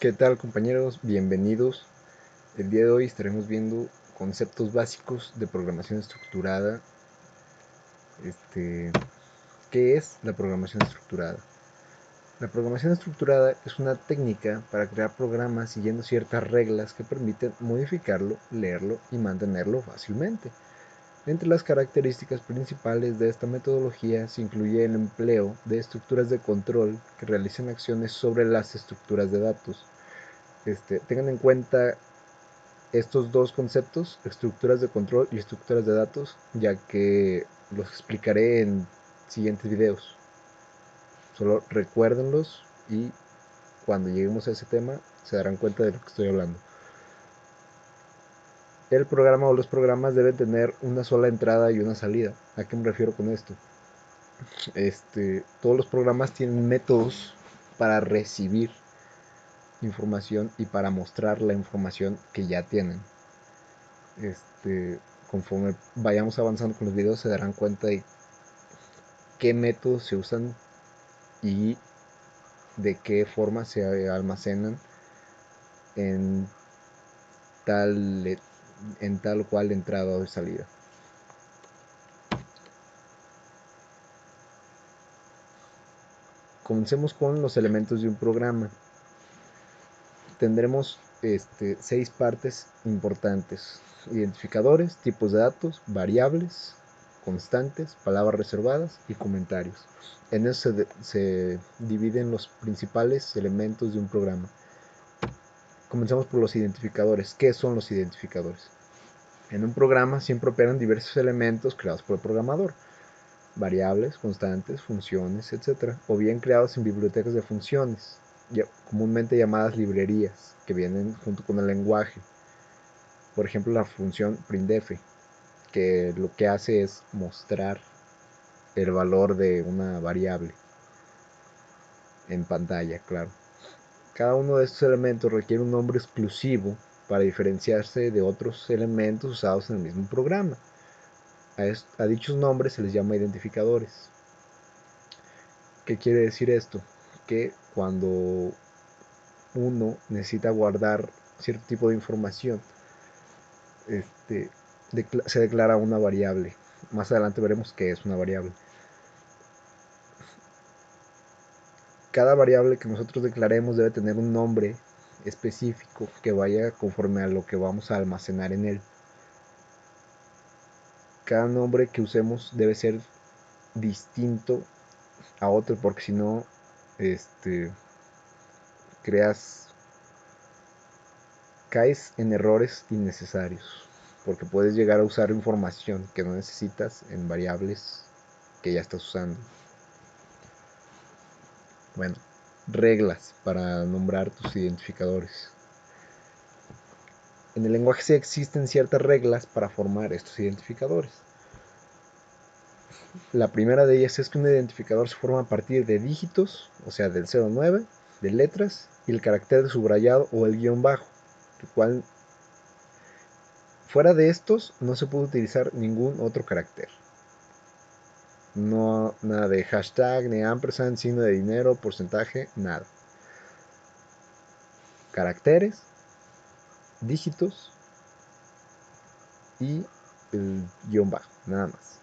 ¿Qué tal, compañeros? Bienvenidos. El día de hoy estaremos viendo conceptos básicos de programación estructurada. ¿Qué es la programación estructurada? La programación estructurada es una técnica para crear programas siguiendo ciertas reglas que permiten modificarlo, leerlo y mantenerlo fácilmente. Entre las características principales de esta metodología se incluye el empleo de estructuras de control que realizan acciones sobre las estructuras de datos. Tengan en cuenta estos dos conceptos, estructuras de control y estructuras de datos, ya que los explicaré en siguientes videos. Solo recuérdenlos y cuando lleguemos a ese tema se darán cuenta de lo que estoy hablando. El programa o los programas deben tener una sola entrada y una salida. ¿A qué me refiero con esto? Todos los programas tienen métodos para recibir información y para mostrar la información que ya tienen. Conforme vayamos avanzando con los videos se darán cuenta de qué métodos se usan y de qué forma se almacenan en tal, en tal o cual entrada o salida. Comencemos con los elementos de un programa. Tendremos 6 partes importantes: identificadores, tipos de datos, variables, constantes, palabras reservadas y comentarios. En eso se dividen los principales elementos de un programa. Comenzamos por los identificadores. ¿Qué son los identificadores? En un programa siempre operan diversos elementos creados por el programador, variables, constantes, funciones, etc., o bien creados en bibliotecas de funciones, comúnmente llamadas librerías, que vienen junto con el lenguaje. Por ejemplo, la función printf, que lo que hace es mostrar el valor de una variable en pantalla, claro. Cada uno de estos elementos requiere un nombre exclusivo para diferenciarse de otros elementos usados en el mismo programa. A dichos nombres se les llama identificadores. ¿Qué quiere decir esto? Que cuando uno necesita guardar cierto tipo de información, se declara una variable. Más adelante veremos qué es una variable. Cada variable que nosotros declaremos debe tener un nombre específico que vaya conforme a lo que vamos a almacenar en él. Cada nombre que usemos debe ser distinto a otro, porque si no, caes en errores innecesarios, porque puedes llegar a usar información que no necesitas en variables que ya estás usando. Bueno, reglas para nombrar tus identificadores. En el lenguaje sí existen ciertas reglas para formar estos identificadores. La primera de ellas es que un identificador se forma a partir de dígitos, o sea, del 0 al 9, de letras y el carácter de subrayado o el guión bajo, el cual fuera de estos no se puede utilizar ningún otro carácter. No, nada de hashtag, ni ampersand, signo de dinero, porcentaje, nada. Caracteres, dígitos y el guión bajo, nada más.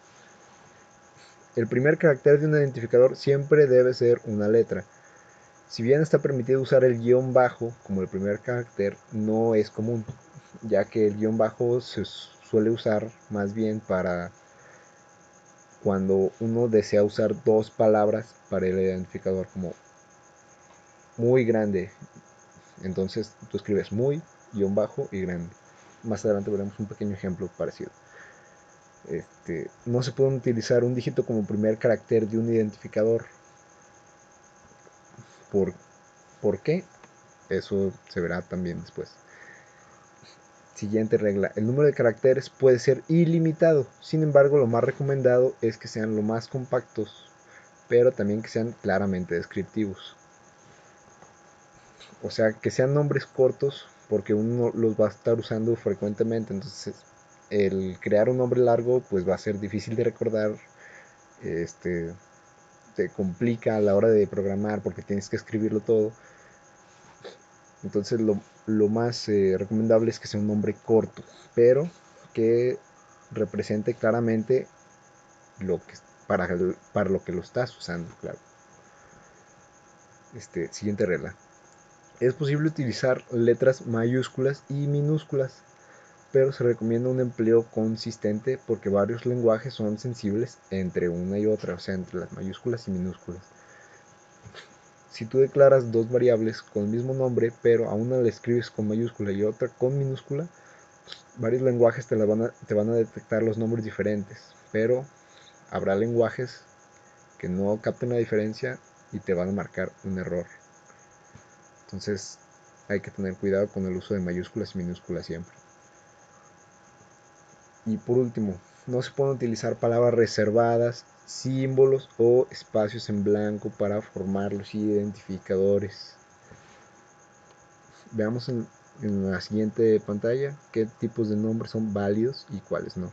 El primer carácter de un identificador siempre debe ser una letra. Si bien está permitido usar el guión bajo como el primer carácter, no es común, ya que el guión bajo se suele usar más bien para cuando uno desea usar dos palabras para el identificador, como muy grande. Entonces tú escribes muy, guión bajo y grande. Más adelante veremos un pequeño ejemplo parecido. No se puede utilizar un dígito como primer carácter de un identificador. ¿Por qué? Eso se verá también después. Siguiente regla: el número de caracteres puede ser ilimitado. Sin embargo, lo más recomendado es que sean lo más compactos, pero también que sean claramente descriptivos. O sea, que sean nombres cortos, porque uno los va a estar usando frecuentemente. Entonces, el crear un nombre largo pues va a ser difícil de recordar. Te complica a la hora de programar porque tienes que escribirlo todo. Entonces lo más recomendable es que sea un nombre corto, pero que represente claramente lo que, para lo que lo estás usando, claro. Siguiente regla. Es posible utilizar letras mayúsculas y minúsculas, pero se recomienda un empleo consistente porque varios lenguajes son sensibles entre una y otra, o sea, entre las mayúsculas y minúsculas. Si tú declaras dos variables con el mismo nombre, pero a una la escribes con mayúscula y otra con minúscula, varios lenguajes te van a detectar los nombres diferentes, pero habrá lenguajes que no capten la diferencia y te van a marcar un error. Entonces hay que tener cuidado con el uso de mayúsculas y minúsculas siempre. Y por último, no se pueden utilizar palabras reservadas, símbolos o espacios en blanco para formar los identificadores. Veamos en la siguiente pantalla qué tipos de nombres son válidos y cuáles no.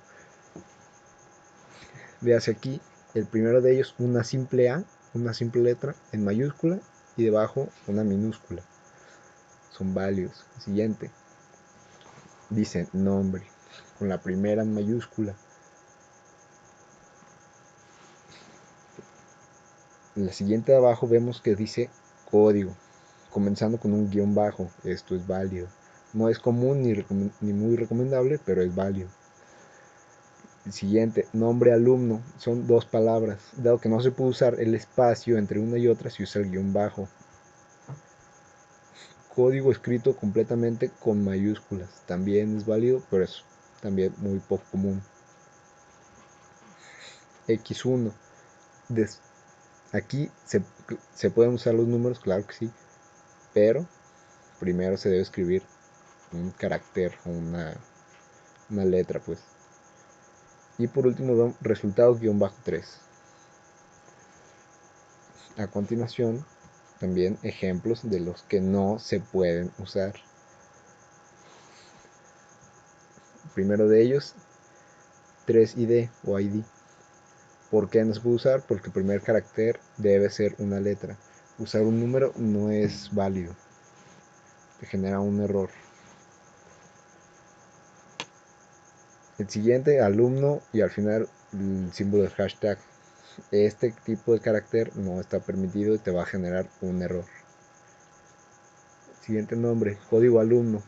Véase aquí, el primero de ellos, una simple A, una simple letra en mayúscula y debajo una minúscula. Son válidos. Siguiente, dice nombre, con la primera en mayúscula. En la siguiente de abajo vemos que dice código, comenzando con un guión bajo. Esto es válido. No es común ni muy recomendable, pero es válido. El siguiente, nombre alumno, son dos palabras, dado que no se puede usar el espacio entre una y otra si usa el guión bajo. Código escrito completamente con mayúsculas, también es válido, pero es también muy poco común. X1, aquí se pueden usar los números, claro que sí, pero primero se debe escribir un carácter o una letra, pues. Y por último, resultados-3. A continuación, también ejemplos de los que no se pueden usar. Primero de ellos, 3ID o ID. ¿Por qué no se puede usar? Porque el primer carácter debe ser una letra. Usar un número no es válido. Te genera un error. El siguiente, alumno, y al final el símbolo del hashtag. Este tipo de carácter no está permitido y te va a generar un error. Siguiente nombre, código alumno,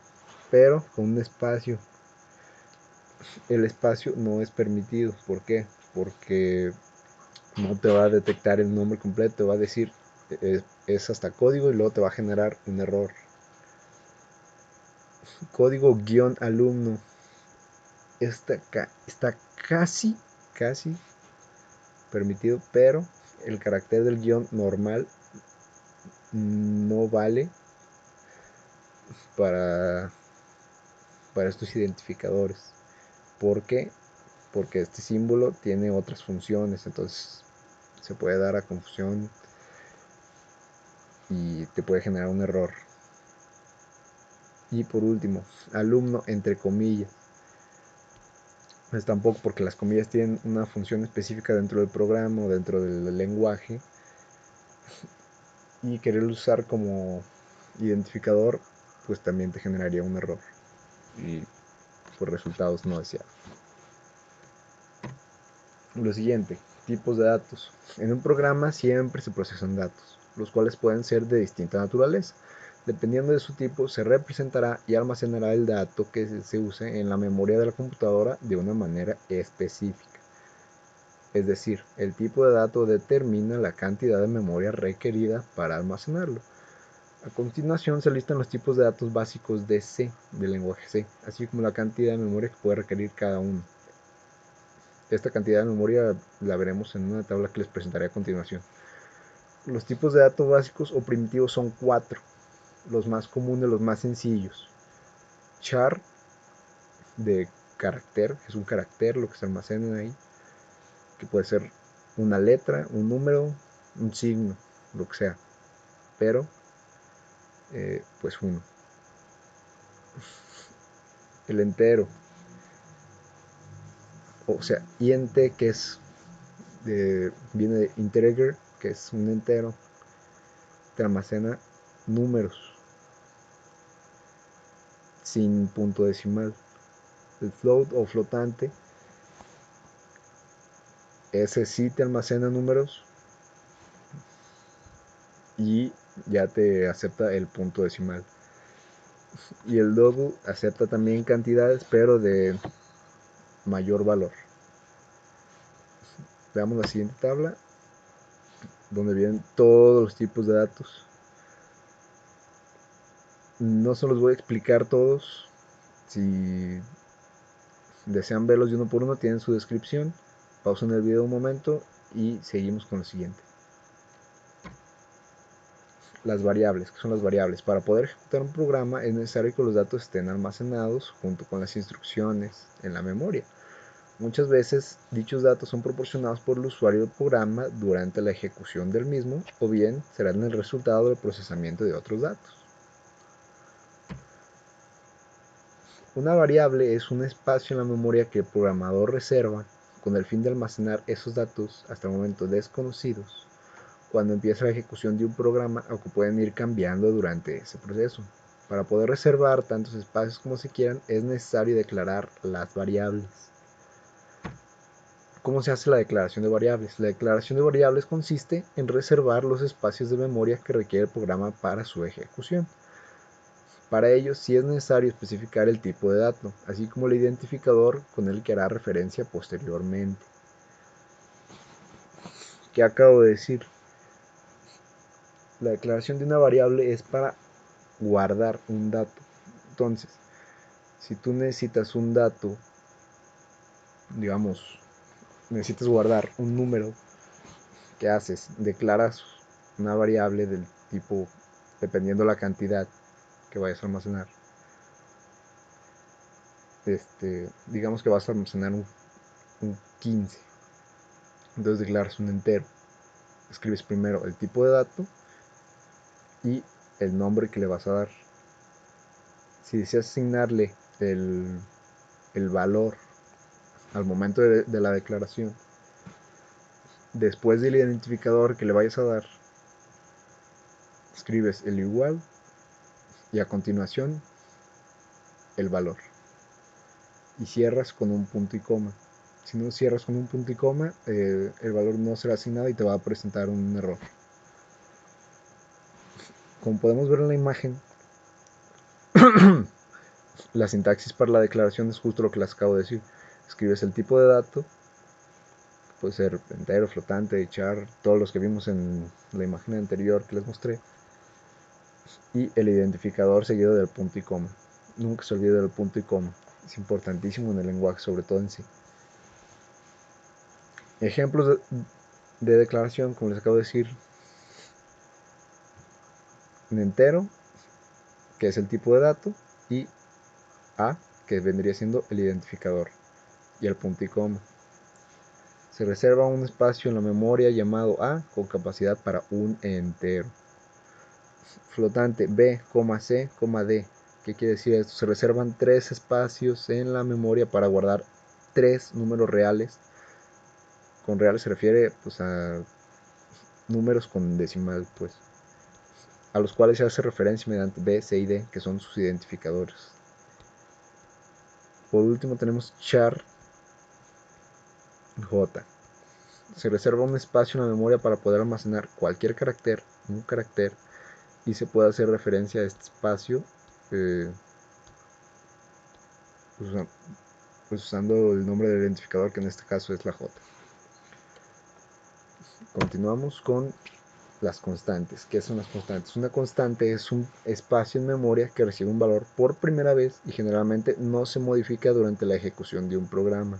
pero con un espacio. El espacio no es permitido. ¿Por qué? Porque no te va a detectar el nombre completo, te va a decir es hasta código y luego te va a generar un error. Código guión alumno. Está casi permitido, pero el carácter del guión normal no vale para, para estos identificadores. ¿Por qué? Porque este símbolo tiene otras funciones, entonces se puede dar a confusión y te puede generar un error. Y por último, alumno entre comillas. Pues tampoco, porque las comillas tienen una función específica dentro del programa o dentro del lenguaje, y querer usar como identificador pues también te generaría un error y por resultados no deseados. Lo siguiente, tipos de datos. En un programa siempre se procesan datos, los cuales pueden ser de distinta naturaleza. Dependiendo de su tipo, se representará y almacenará el dato que se use en la memoria de la computadora de una manera específica. Es decir, el tipo de dato determina la cantidad de memoria requerida para almacenarlo. A continuación se listan los tipos de datos básicos de C, del lenguaje C, así como la cantidad de memoria que puede requerir cada uno. Esta cantidad de memoria la veremos en una tabla que les presentaré a continuación. Los tipos de datos básicos o primitivos son 4, los más comunes, los más sencillos. Char, de carácter, es un carácter lo que se almacena ahí, que puede ser una letra, un número, un signo, lo que sea, pero pues uno. El entero, o sea, int, que viene de integer, que es un entero, te almacena números. sin punto decimal. El float o flotante, ese sí te almacena números y ya te acepta el punto decimal. Y el double acepta también cantidades, pero de mayor valor. Veamos la siguiente tabla, donde vienen todos los tipos de datos. No se los voy a explicar todos. Si desean verlos de uno por uno, tienen su descripción. Pausen el video un momento y seguimos con lo siguiente. Las variables. ¿Qué son las variables? Para poder ejecutar un programa es necesario que los datos estén almacenados junto con las instrucciones en la memoria. Muchas veces dichos datos son proporcionados por el usuario del programa durante la ejecución del mismo, o bien serán el resultado del procesamiento de otros datos. Una variable es un espacio en la memoria que el programador reserva con el fin de almacenar esos datos hasta el momento desconocidos cuando empieza la ejecución de un programa, o que pueden ir cambiando durante ese proceso. Para poder reservar tantos espacios como se quieran, es necesario declarar las variables. ¿Cómo se hace la declaración de variables? La declaración de variables consiste en reservar los espacios de memoria que requiere el programa para su ejecución. Para ello, sí es necesario especificar el tipo de dato, así como el identificador con el que hará referencia posteriormente. ¿Qué acabo de decir? La declaración de una variable es para guardar un dato. Entonces, si tú necesitas un dato, digamos, necesitas guardar un número, ¿qué haces? Declaras una variable del tipo, dependiendo la cantidad que vayas a almacenar. Digamos que vas a almacenar un 15. Entonces declaras un entero. Escribes primero el tipo de dato y el nombre que le vas a dar. Si deseas asignarle el valor al momento de la declaración, después del identificador que le vayas a dar, escribes el igual y a continuación el valor. Y cierras con un punto y coma. Si no cierras con un punto y coma, el valor no será asignado y te va a presentar un error. Como podemos ver en la imagen, la sintaxis para la declaración es justo lo que les acabo de decir. Escribes el tipo de dato, puede ser entero, flotante, char, todos los que vimos en la imagen anterior que les mostré, y el identificador seguido del punto y coma. Nunca se olvide del punto y coma, es importantísimo en el lenguaje, sobre todo en sí. Ejemplos de declaración, como les acabo de decir: un entero, que es el tipo de dato, y A, que vendría siendo el identificador, y el punto y coma. Se reserva un espacio en la memoria llamado A con capacidad para un entero. Flotante B, C, D. ¿Qué quiere decir esto? Se reservan 3 espacios en la memoria para guardar 3 números reales. Con reales se refiere pues a números con decimal, pues, a los cuales se hace referencia mediante B, C y D, que son sus identificadores. Por último tenemos char J. Se reserva un espacio en la memoria para poder almacenar cualquier carácter, un carácter, y se puede hacer referencia a este espacio pues usando el nombre del identificador, que en este caso es la J. Continuamos con las constantes. ¿Qué son las constantes? Una constante es un espacio en memoria que recibe un valor por primera vez y generalmente no se modifica durante la ejecución de un programa.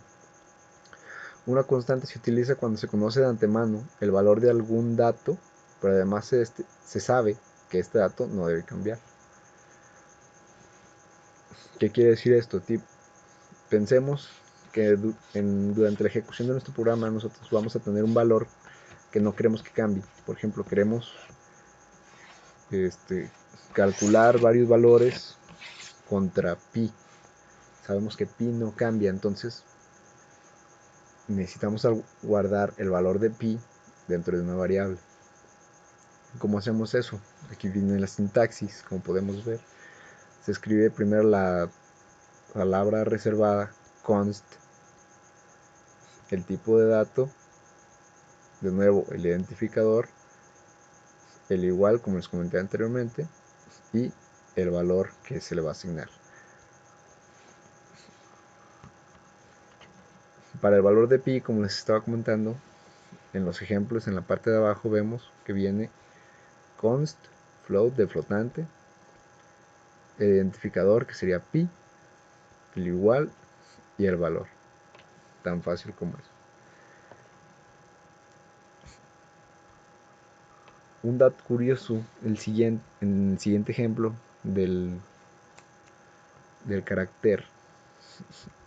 Una constante se utiliza cuando se conoce de antemano el valor de algún dato, pero además se sabe que este dato no debe cambiar. ¿Qué quiere decir esto? Pensemos que durante la ejecución de nuestro programa nosotros vamos a tener un valor que no queremos que cambie. Por ejemplo, queremos calcular varios valores contra pi. Sabemos que pi no cambia, entonces necesitamos guardar el valor de pi dentro de una variable. ¿Cómo hacemos eso? Aquí viene la sintaxis, como podemos ver. se escribe primero la palabra reservada, const, el tipo de dato, de nuevo el identificador, el igual como les comenté anteriormente, y el valor que se le va a asignar. Para el valor de pi, como les estaba comentando, en los ejemplos en la parte de abajo vemos que viene const, float de flotante, el identificador que sería pi, el igual y el valor. Tan fácil como eso. Un dato curioso, en el siguiente ejemplo del carácter,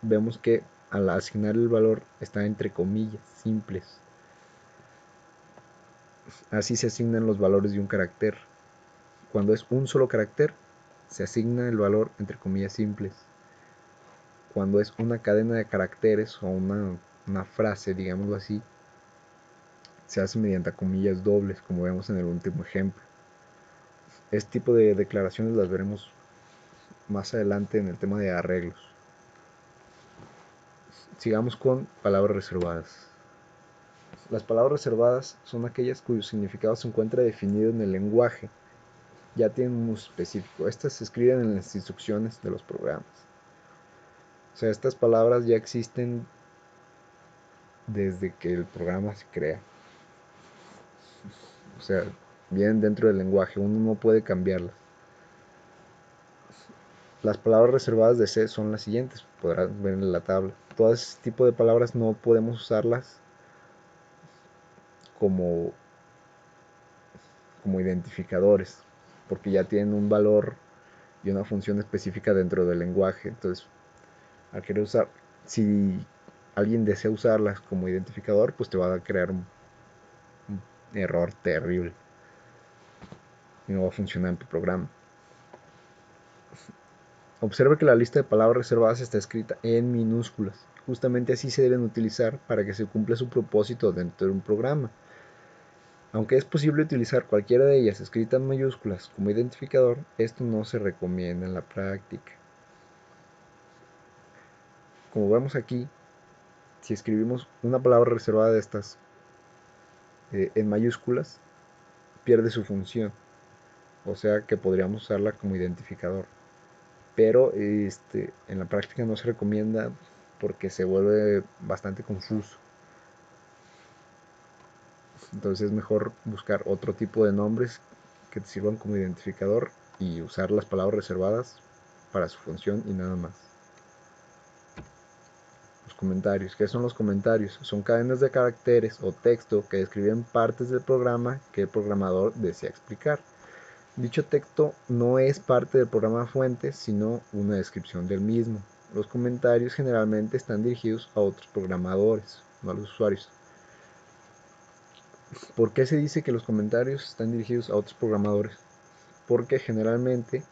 vemos que al asignar el valor está entre comillas, simples. Así se asignan los valores de un carácter. Cuando es un solo carácter, se asigna el valor entre comillas simples. Cuando es una cadena de caracteres o una frase, digámoslo así, se hace mediante comillas dobles, como vemos en el último ejemplo. Este tipo de declaraciones las veremos más adelante en el tema de arreglos. Sigamos con palabras reservadas. Las palabras reservadas son aquellas cuyo significado se encuentra definido en el lenguaje. Ya tienen un uso específico. Estas se escriben en las instrucciones de los programas. O sea, estas palabras ya existen desde que el programa se crea. O sea, vienen dentro del lenguaje. Uno no puede cambiarlas. Las palabras reservadas de C son las siguientes. Podrán ver en la tabla. Todo este tipo de palabras no podemos usarlas como identificadores, porque ya tienen un valor y una función específica dentro del lenguaje. Entonces, al querer usar, si alguien desea usarlas como identificador, pues te va a crear un error terrible y no va a funcionar en tu programa. Observa que la lista de palabras reservadas está escrita en minúsculas. Justamente así se deben utilizar para que se cumpla su propósito dentro de un programa. Aunque es posible utilizar cualquiera de ellas escrita en mayúsculas como identificador, esto no se recomienda en la práctica. Como vemos aquí, si escribimos una palabra reservada de estas en mayúsculas, pierde su función. O sea que podríamos usarla como identificador. Pero en la práctica no se recomienda porque se vuelve bastante confuso. Entonces es mejor buscar otro tipo de nombres que te sirvan como identificador y usar las palabras reservadas para su función y nada más. Los comentarios. ¿Qué son los comentarios? Son cadenas de caracteres o texto que describen partes del programa que el programador desea explicar. Dicho texto no es parte del programa fuente, sino una descripción del mismo. Los comentarios generalmente están dirigidos a otros programadores, no a los usuarios. ¿Por qué se dice que los comentarios están dirigidos a otros programadores? Porque generalmente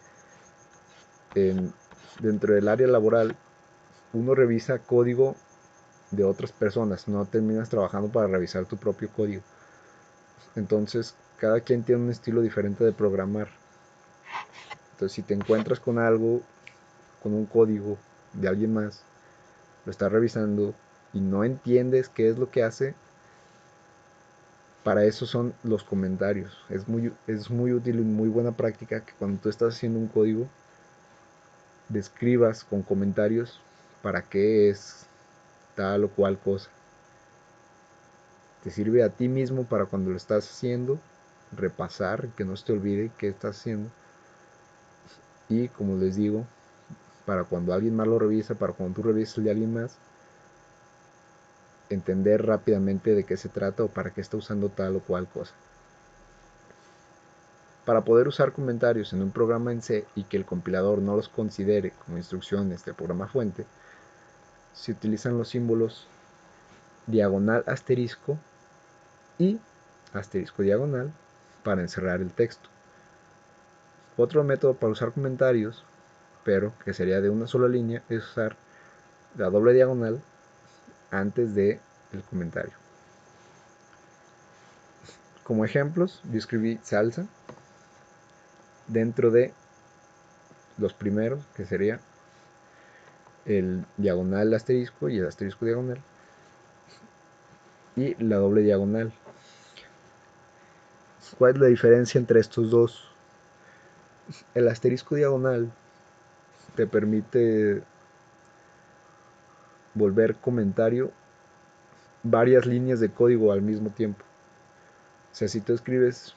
dentro del área laboral uno revisa código de otras personas, no terminas trabajando para revisar tu propio código. Entonces cada quien tiene un estilo diferente de programar. Entonces si te encuentras con algo, con un código de alguien más, lo estás revisando y no entiendes qué es lo que hace, para eso son los comentarios. Es muy útil y muy buena práctica que cuando tú estás haciendo un código, describas con comentarios para qué es tal o cual cosa. Te sirve a ti mismo para cuando lo estás haciendo, repasar, que no se te olvide qué estás haciendo. Y como les digo, para cuando alguien más lo revisa, para cuando tú revisas el de alguien más, entender rápidamente de qué se trata o para qué está usando tal o cual cosa. Para poder usar comentarios en un programa en C y que el compilador no los considere como instrucciones del programa fuente, se utilizan los símbolos diagonal asterisco y asterisco diagonal para encerrar el texto. Otro método para usar comentarios, pero que sería de una sola línea, es usar la doble diagonal antes del comentario. Como ejemplos, yo escribí salsa dentro de los primeros, que sería el diagonal asterisco y el asterisco diagonal, y la doble diagonal. ¿Cuál es la diferencia entre estos dos? El asterisco diagonal te permite volver comentario varias líneas de código al mismo tiempo. O sea, si tú escribes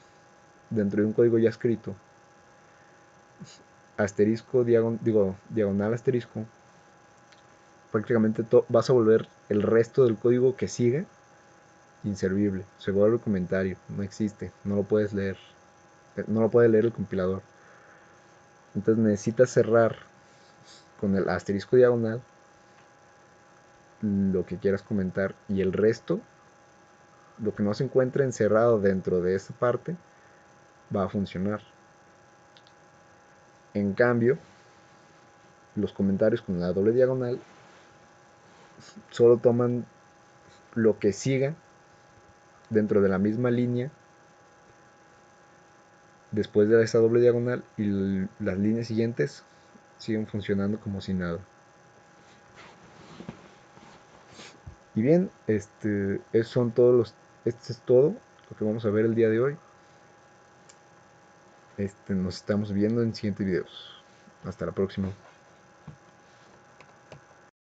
dentro de un código ya escrito, asterisco, diagonal asterisco, prácticamente vas a volver el resto del código que sigue inservible. Se vuelve comentario, no existe, no lo puedes leer, no lo puede leer el compilador. Entonces necesitas cerrar con el asterisco diagonal lo que quieras comentar, y el resto, lo que no se encuentre encerrado dentro de esa parte, va a funcionar. En cambio, los comentarios con la doble diagonal solo toman lo que siga dentro de la misma línea después de esa doble diagonal, y las líneas siguientes siguen funcionando como si nada. Y bien, este es todo lo que vamos a ver el día de hoy. Nos estamos viendo en siguientes videos. Hasta la próxima.